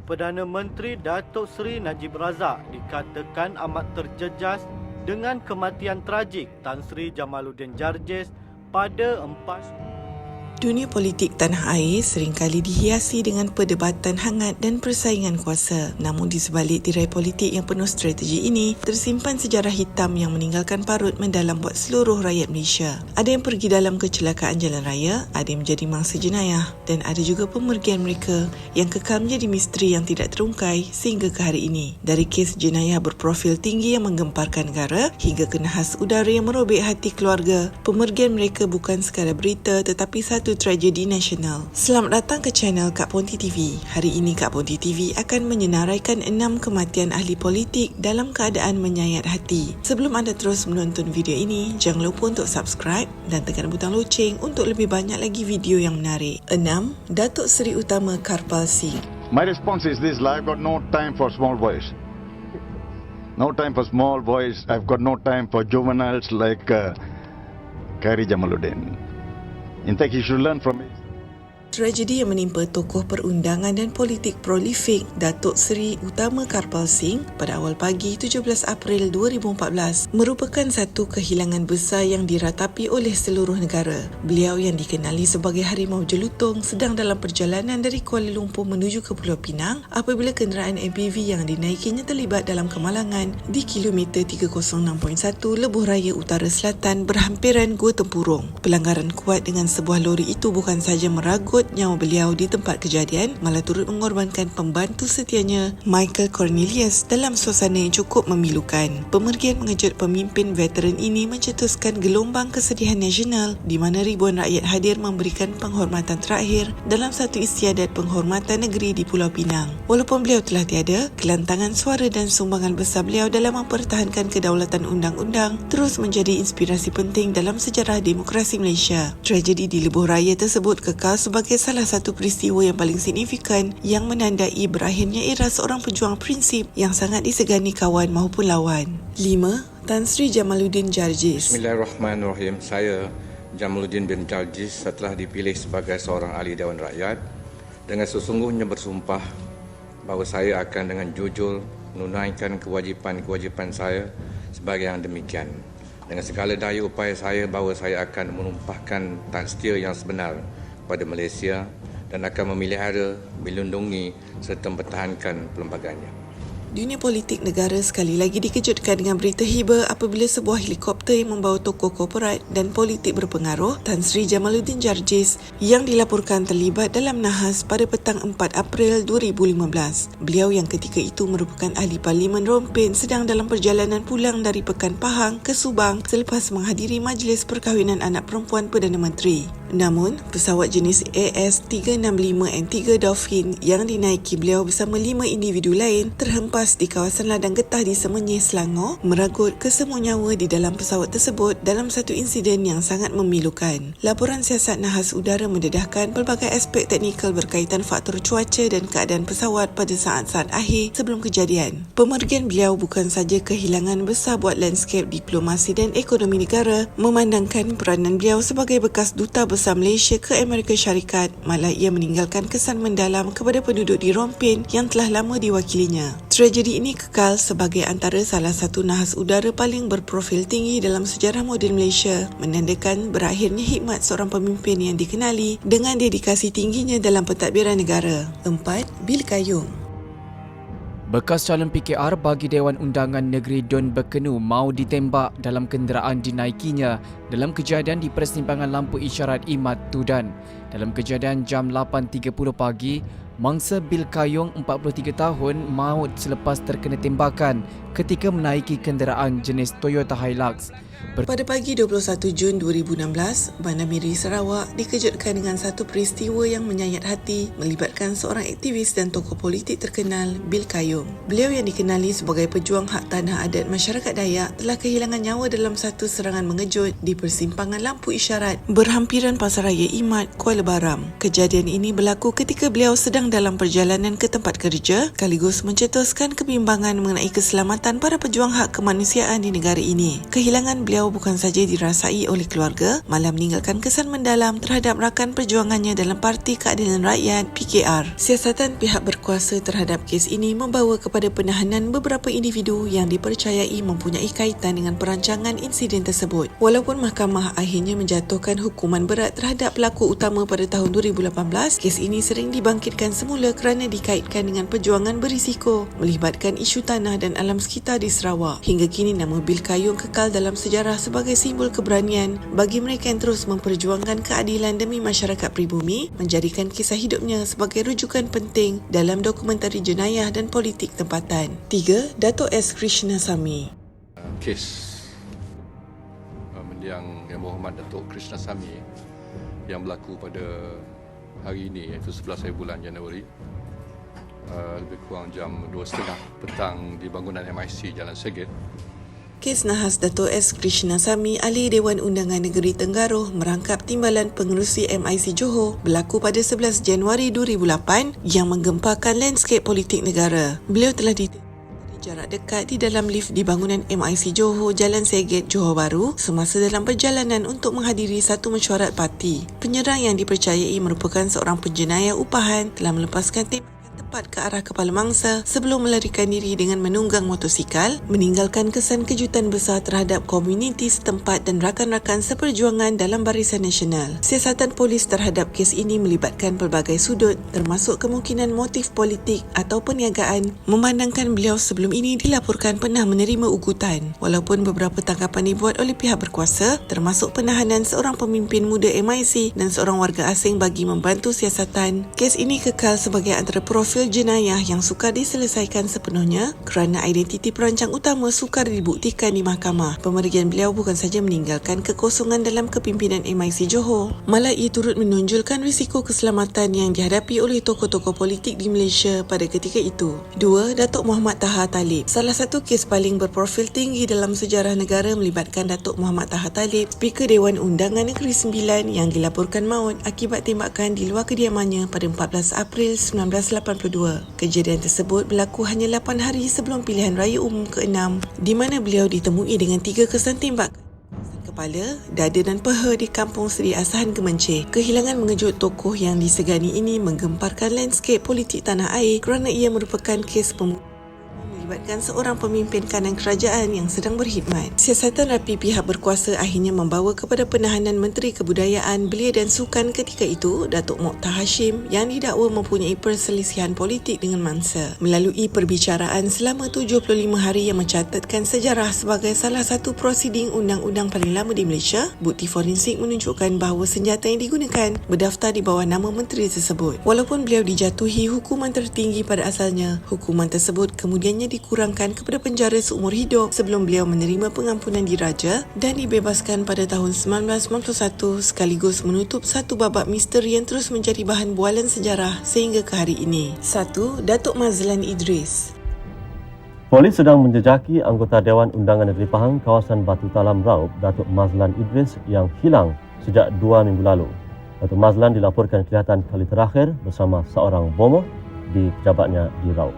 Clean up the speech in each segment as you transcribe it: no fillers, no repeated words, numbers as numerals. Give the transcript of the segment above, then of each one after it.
Perdana Menteri Datuk Seri Najib Razak dikatakan amat terjejas dengan kematian tragik Tan Sri Jamaluddin Jarjis pada 4 Dunia politik tanah air seringkali dihiasi dengan perdebatan hangat dan persaingan kuasa. Namun di sebalik tirai politik yang penuh strategi ini, tersimpan sejarah hitam yang meninggalkan parut mendalam buat seluruh rakyat Malaysia. Ada yang pergi dalam kecelakaan jalan raya, ada yang menjadi mangsa jenayah dan ada juga pemergian mereka yang kekal menjadi misteri yang tidak terungkai sehingga ke hari ini. Dari kes jenayah berprofil tinggi yang menggemparkan negara hingga ke nahas udara yang merobek hati keluarga, pemergian mereka bukan sekadar berita tetapi satu tragedi nasional. Selamat datang ke channel Kak Ponti TV. Hari ini Kak Ponti TV akan menyenaraikan 6 kematian ahli politik dalam keadaan menyayat hati. Sebelum anda terus menonton video ini, jangan lupa untuk subscribe dan tekan butang loceng untuk lebih banyak lagi video yang menarik. 6. Datuk Seri Utama Karpal Singh. My response is this: I've got no time for small boys. No time for small boys. I've got no time for juveniles like Khairi Jamaluddin. In fact, he should learn from it. Tragedi yang menimpa tokoh perundangan dan politik prolifik Datuk Seri Utama Karpal Singh pada awal pagi 17 April 2014 merupakan satu kehilangan besar yang diratapi oleh seluruh negara. Beliau yang dikenali sebagai harimau jelutong sedang dalam perjalanan dari Kuala Lumpur menuju ke Pulau Pinang apabila kenderaan MPV yang dinaikinya terlibat dalam kemalangan di kilometer 306.1 Lebuh Raya Utara Selatan berhampiran Gua Tempurung. Pelanggaran kuat dengan sebuah lori itu bukan sahaja meragut nyawa beliau di tempat kejadian, malah turut mengorbankan pembantu setianya Michael Cornelius dalam suasana yang cukup memilukan. Pemergian mengejut pemimpin veteran ini mencetuskan gelombang kesedihan nasional di mana ribuan rakyat hadir memberikan penghormatan terakhir dalam satu istiadat penghormatan negeri di Pulau Pinang. Walaupun beliau telah tiada, kelantangan suara dan sumbangan besar beliau dalam mempertahankan kedaulatan undang-undang terus menjadi inspirasi penting dalam sejarah demokrasi Malaysia. Tragedi di Lebuh Raya tersebut kekal sebagai salah satu peristiwa yang paling signifikan yang menandai berakhirnya era seorang pejuang prinsip yang sangat disegani kawan maupun lawan. 5. Tan Sri Jamaluddin Jarjis. Bismillahirrahmanirrahim. Saya Jamaluddin bin Jarjis setelah dipilih sebagai seorang ahli Dewan Rakyat dengan sesungguhnya bersumpah bahawa saya akan dengan jujur menunaikan kewajipan-kewajipan saya sebagai yang demikian. Dengan segala daya upaya saya bahawa saya akan menumpahkan tan setia yang sebenar pada Malaysia dan akan memelihara, melindungi serta mempertahankan perlembagaannya. Dunia politik negara sekali lagi dikejutkan dengan berita hibah apabila sebuah helikopter yang membawa tokoh korporat dan politik berpengaruh Tan Sri Jamaluddin Jarjis yang dilaporkan terlibat dalam nahas pada petang 4 April 2015. Beliau yang ketika itu merupakan ahli Parlimen Rompin sedang dalam perjalanan pulang dari Pekan Pahang ke Subang selepas menghadiri majlis perkahwinan anak perempuan Perdana Menteri. Namun, pesawat jenis AS365N3 Dolphin yang dinaiki beliau bersama 5 individu lain terhempas di kawasan ladang getah di Semenyih, Selangor, meragut kesemua nyawa di dalam pesawat tersebut dalam satu insiden yang sangat memilukan. Laporan siasat nahas udara mendedahkan pelbagai aspek teknikal berkaitan faktor cuaca dan keadaan pesawat pada saat-saat akhir sebelum kejadian. Pemergian beliau bukan saja kehilangan besar buat lanskap diplomasi dan ekonomi negara, memandangkan peranan beliau sebagai bekas duta besar Malaysia ke Amerika Syarikat, malah ia meninggalkan kesan mendalam kepada penduduk di Rompin yang telah lama diwakilinya. Tragedi ini kekal sebagai antara salah satu nahas udara paling berprofil tinggi dalam sejarah moden Malaysia, menandakan berakhirnya hikmat seorang pemimpin yang dikenali dengan dedikasi tingginya dalam pentadbiran negara. 4. Bil Kayong. Bekas calon PKR bagi Dewan Undangan Negeri Don Bekenu mau ditembak dalam kenderaan dinaikinya dalam kejadian di persimpangan lampu isyarat Imat Tudan. Dalam kejadian jam 8.30 pagi, mangsa Bil Kayong 43 tahun maut selepas terkena tembakan ketika menaiki kenderaan jenis Toyota Hilux. Pada pagi 21 Jun 2016, Bandar Miri Sarawak dikejutkan dengan satu peristiwa yang menyayat hati melibatkan seorang aktivis dan tokoh politik terkenal, Bil Kayong. Beliau yang dikenali sebagai pejuang hak tanah adat masyarakat Dayak telah kehilangan nyawa dalam satu serangan mengejut di persimpangan lampu isyarat berhampiran Pasaraya Imat, Kuala Baram. Kejadian ini berlaku ketika beliau sedang dalam perjalanan ke tempat kerja sekaligus mencetuskan kebimbangan mengenai keselamatan para pejuang hak kemanusiaan di negara ini. Kehilangan beliau bukan saja dirasai oleh keluarga, malah meninggalkan kesan mendalam terhadap rakan perjuangannya dalam Parti Keadilan Rakyat PKR. Siasatan pihak berkuasa terhadap kes ini membawa kepada penahanan beberapa individu yang dipercayai mempunyai kaitan dengan perancangan insiden tersebut. Walaupun mahkamah akhirnya menjatuhkan hukuman berat terhadap pelaku utama pada tahun 2018, kes ini sering dibangkitkan semula kerana dikaitkan dengan perjuangan berisiko melibatkan isu tanah dan alam sekitar di Sarawak. Hingga kini nama Bil Kayung kekal dalam sejarah sebagai simbol keberanian bagi mereka yang terus memperjuangkan keadilan demi masyarakat pribumi, menjadikan kisah hidupnya sebagai rujukan penting dalam dokumentari jenayah dan politik tempatan. 3. Dato' S. Krishnasamy. Kes mendiang Yang Berhormat Datuk Krishnasamy yang berlaku pada hari ini, iaitu 11 bulan Januari, lebih kurang jam 2.30 petang di bangunan MIC Jalan Segit. Kes nahas Dato' S. Krishnasamy, ahli Dewan Undangan Negeri Tenggaruh merangkap Timbalan Pengerusi MIC Johor berlaku pada 11 Januari 2008 yang menggemparkan landscape politik negara. Beliau telah ditembak jarak dekat di dalam lift di bangunan MIC Johor, Jalan Segit, Johor Bahru semasa dalam perjalanan untuk menghadiri satu mesyuarat parti. Penyerang yang dipercayai merupakan seorang penjenayah upahan telah melepaskan tembakan tepat ke arah kepala mangsa sebelum melarikan diri dengan menunggang motosikal, meninggalkan kesan kejutan besar terhadap komuniti setempat dan rakan-rakan seperjuangan dalam Barisan Nasional. Siasatan polis terhadap kes ini melibatkan pelbagai sudut, termasuk kemungkinan motif politik atau perniagaan, memandangkan beliau sebelum ini dilaporkan pernah menerima ugutan. Walaupun beberapa tangkapan dibuat oleh pihak berkuasa, termasuk penahanan seorang pemimpin muda MIC dan seorang warga asing bagi membantu siasatan, kes ini kekal sebagai antara profil jenayah yang sukar diselesaikan sepenuhnya kerana identiti perancang utama sukar dibuktikan di mahkamah. Pemergian beliau bukan saja meninggalkan kekosongan dalam kepimpinan MIC Johor, malah ia turut menonjolkan risiko keselamatan yang dihadapi oleh tokoh-tokoh politik di Malaysia pada ketika itu. 2. Datuk Muhammad Taha Talib. Salah satu kes paling berprofil tinggi dalam sejarah negara melibatkan Datuk Muhammad Taha Talib, Speaker Dewan Undangan Negeri Sembilan yang dilaporkan maut akibat tembakan di luar kediamannya pada 14 April 1982. Kejadian tersebut berlaku hanya 8 hari sebelum pilihan raya umum ke-6, di mana beliau ditemui dengan 3 kesan tembak kepala, dada dan peha di Kampung Seri Asahan Kemencih. Kehilangan mengejut tokoh yang disegani ini menggemparkan landscape politik tanah air kerana ia merupakan kes pembunuhan melibatkan seorang pemimpin kanan kerajaan yang sedang berkhidmat. Siasatan rapi pihak berkuasa akhirnya membawa kepada penahanan Menteri Kebudayaan, Belia dan Sukan ketika itu, Datuk Mokhtar Hashim, yang didakwa mempunyai perselisihan politik dengan mangsa. Melalui perbicaraan selama 75 hari yang mencatatkan sejarah sebagai salah satu prosiding undang-undang paling lama di Malaysia, bukti forensik menunjukkan bahawa senjata yang digunakan berdaftar di bawah nama menteri tersebut. Walaupun beliau dijatuhi hukuman tertinggi pada asalnya, hukuman tersebut kemudiannya dikurangkan kepada penjara seumur hidup sebelum beliau menerima pengampunan diraja dan dibebaskan pada tahun 1991 sekaligus menutup satu babak misteri yang terus menjadi bahan bualan sejarah sehingga ke hari ini. 1. Datuk Mazlan Idris. Polis sedang menjejaki anggota Dewan Undangan Negeri Pahang kawasan Batu Talam Raub, Datuk Mazlan Idris yang hilang sejak 2 minggu lalu. Datuk Mazlan dilaporkan kelihatan kali terakhir bersama seorang bomoh di pejabatnya di Raub.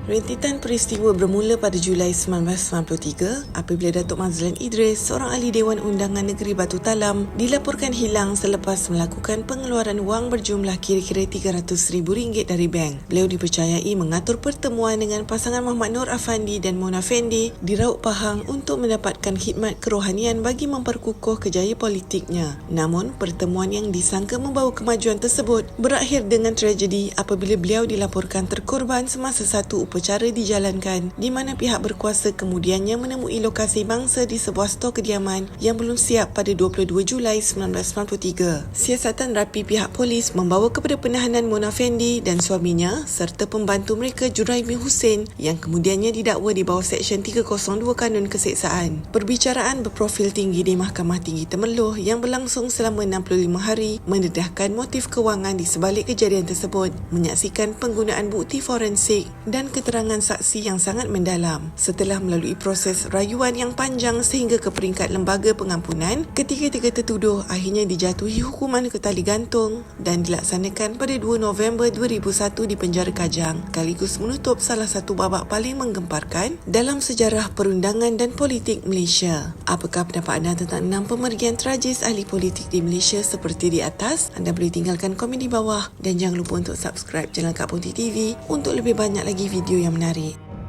Rentetan peristiwa bermula pada Julai 1993 apabila Datuk Mazlan Idris, seorang ahli Dewan Undangan Negeri Batu Talam, dilaporkan hilang selepas melakukan pengeluaran wang berjumlah kira-kira RM300,000 dari bank. Beliau dipercayai mengatur pertemuan dengan pasangan Muhammad Nur Afandi dan Mona Fendi di Raub Pahang untuk mendapatkan khidmat kerohanian bagi memperkukuh kejayaan politiknya. Namun, pertemuan yang disangka membawa kemajuan tersebut berakhir dengan tragedi apabila beliau dilaporkan terkorban semasa satu upacara dijalankan, di mana pihak berkuasa kemudiannya menemui lokasi mangsa di sebuah stor kediaman yang belum siap pada 22 Julai 1993. Siasatan rapi pihak polis membawa kepada penahanan Mona Fendi dan suaminya serta pembantu mereka Juraimi Hussein yang kemudiannya didakwa di bawah Seksyen 302 Kanun Keseksaan. Perbicaraan berprofil tinggi di Mahkamah Tinggi Temerloh yang berlangsung selama 65 hari mendedahkan motif kewangan di sebalik kejadian tersebut, menyaksikan penggunaan bukti forensik dan keterangan keterangan saksi yang sangat mendalam. Setelah melalui proses rayuan yang panjang sehingga ke peringkat lembaga pengampunan, ketiga-tiga tertuduh akhirnya dijatuhi hukuman ketali gantung dan dilaksanakan pada 2 November 2001 di penjara Kajang, sekaligus menutup salah satu babak paling menggemparkan dalam sejarah perundangan dan politik Malaysia. Apakah pendapat anda tentang 6 pemergian tragis ahli politik di Malaysia seperti di atas? Anda boleh tinggalkan komen di bawah dan jangan lupa untuk subscribe channel Kak Ponti TV untuk lebih banyak lagi video yang menarik.